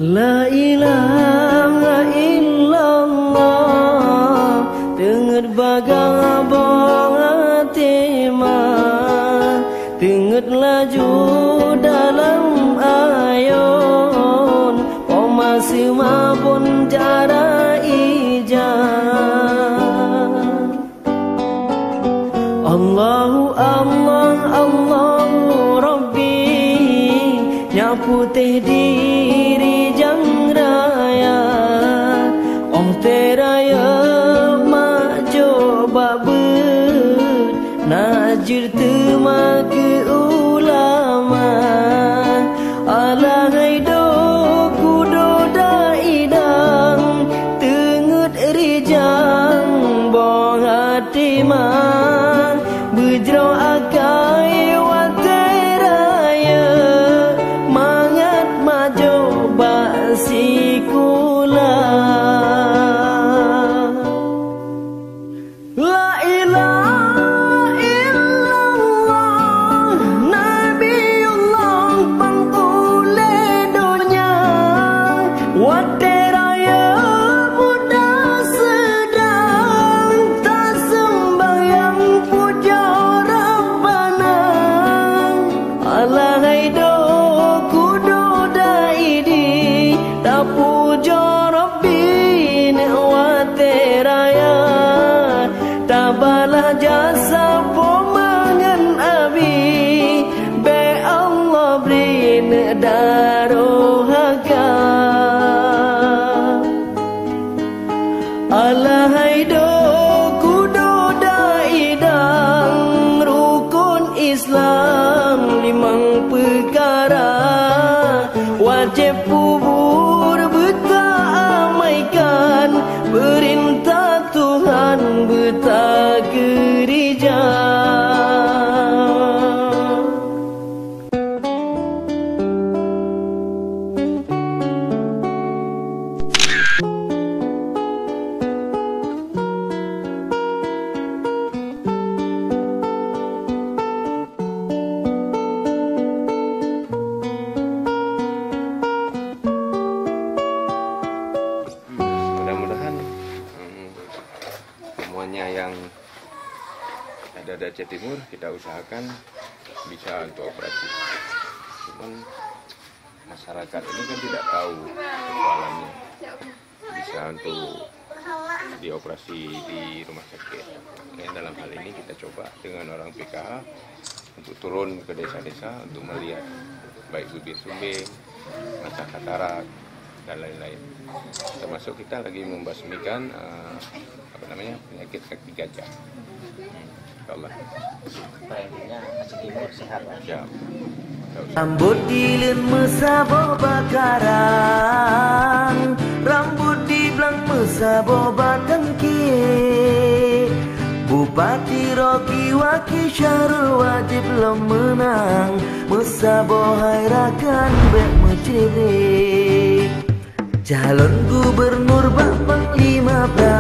La ilaha illallah, tenget bagang abang atimah, tenget laju dalam ayon, pomasi mabun cara ijah. Allahu Allah, Allahu Rabbi, nyapu teh diri jang raya, ong teraya mak coba ber, najir tema ke ulama, alahai do kudo daidang, tengut rijang bong hati mah, bujro akai wateraya, mangat majo basikula. La ilaha illallah, Nabiullah pangkule dunia, wateraya muda sedang, tak sembahyang puja Rabbana, alahai do kudo daidi, tak puja Rabbi ne wateraya, tak balah jasa pomangan abi, be Allah beri ne darohaka. Alahai do kudo daidang, rukun Islam limang perkara, wajib kubur beta amaikan, perintah Tuhan beta gereja. Mudah-mudahan semuanya yang ada di Aceh Timur kita usahakan bisa untuk operasi. Cuman masyarakat ini kan tidak tahu persoalannya, bisa untuk dioperasi di rumah sakit. Dalam hal ini kita coba dengan orang PKH untuk turun ke desa-desa untuk melihat baik bibir sumbing, mata katarak, dan lain-lain. Termasuk kita lagi membasmikan penyakit kaki gajah. Insyaallah. Intinya Aceh Timur sehat. Ya. Rambut dilin mesabo bakaran, rambut di belang mesabo batengki, Bupati Roki Waki Syarul wajib lo menang, mesabo hairakan bek menciri, calon gubernur Bambang 5 Pra